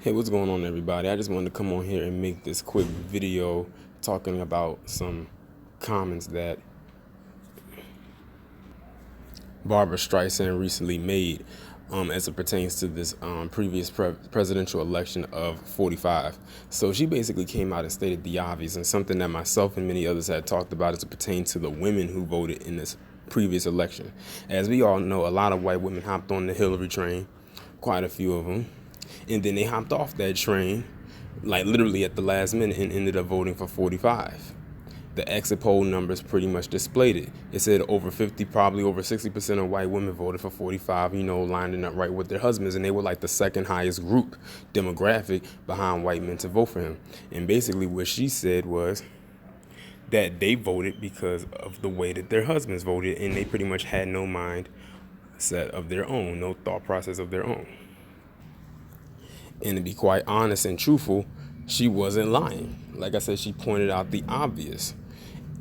Hey, what's going on, everybody? I just wanted to come on here and make this quick video talking about some comments that Barbara Streisand recently made as it pertains to this previous presidential election of 45. So she basically came out and stated the obvious, and something that myself and many others had talked about as it pertains to the women who voted in this previous election. As we all know, a lot of white women hopped on the Hillary train, quite a few of them. And then they hopped off that train, like literally at the last minute, and ended up voting for 45. The exit poll numbers pretty much displayed it. It said over 50, probably over 60% of white women voted for 45, lining up right with their husbands. And they were like the second highest group demographic behind white men to vote for him. And basically what she said was that they voted because of the way that their husbands voted, and they pretty much had no mind set of their own, no thought process of their own. And to be quite honest and truthful, she wasn't lying. Like I said, she pointed out the obvious.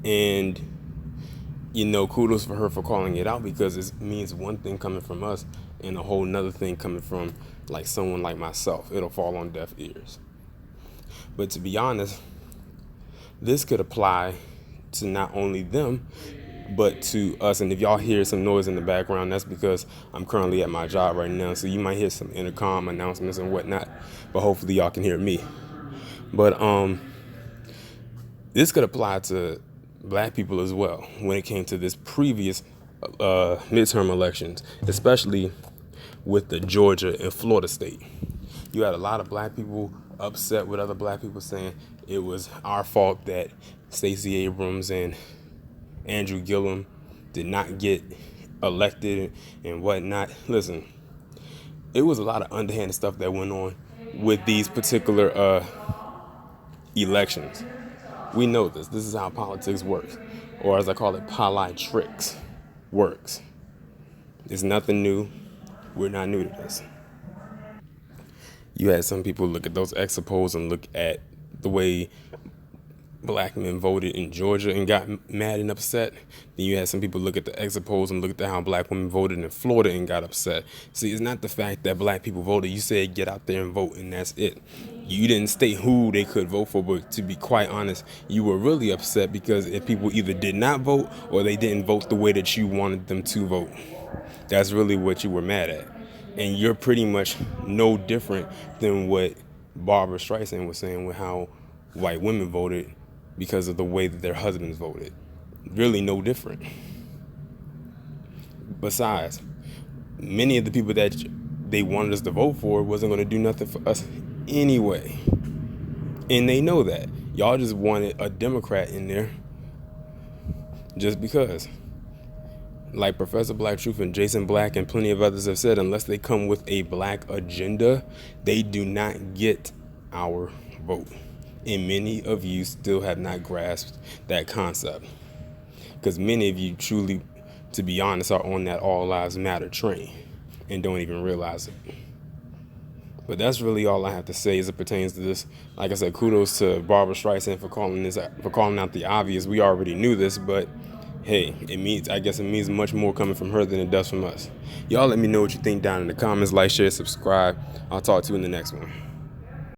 And, kudos for her for calling it out, because it means one thing coming from us and a whole nother thing coming from like someone like myself. It'll fall on deaf ears. But to be honest, this could apply to not only them, but to us. And if y'all hear some noise in the background, that's because I'm currently at my job right now. So you might hear some intercom announcements and whatnot, but hopefully y'all can hear me. But this could apply to black people as well when it came to this previous midterm elections, especially with the Georgia and Florida state. You had a lot of black people upset with other black people saying it was our fault that Stacey Abrams and Andrew Gillum did not get elected and whatnot. Listen, it was a lot of underhanded stuff that went on with these particular elections. We know this. This is how politics works, or as I call it, politics works. It's nothing new. We're not new to this. You had some people look at those exit polls and look at the way black men voted in Georgia and got mad and upset. Then you had some people look at the exit polls and look at how black women voted in Florida and got upset. See, it's not the fact that black people voted. You said get out there and vote, and that's it. You didn't state who they could vote for, but to be quite honest, you were really upset because if people either did not vote or they didn't vote the way that you wanted them to vote. That's really what you were mad at. And you're pretty much no different than what Barbara Streisand was saying with how white women voted because of the way that their husbands voted. Really no different. Besides, many of the people that they wanted us to vote for wasn't going to do nothing for us anyway. And they know that. Y'all just wanted a Democrat in there just because. Like Professor Black Truth and Jason Black and plenty of others have said, unless they come with a black agenda, they do not get our vote. And many of you still have not grasped that concept, because many of you truly, to be honest, are on that all lives matter train and don't even realize it. But that's really all I have to say as it pertains to this. Like I said, kudos to Barbara Streisand for calling out the obvious. We already knew this, but hey, I guess it means much more coming from her than it does from us. Y'all let me know what you think down in the comments. Like, share, subscribe. I'll talk to you in the next one.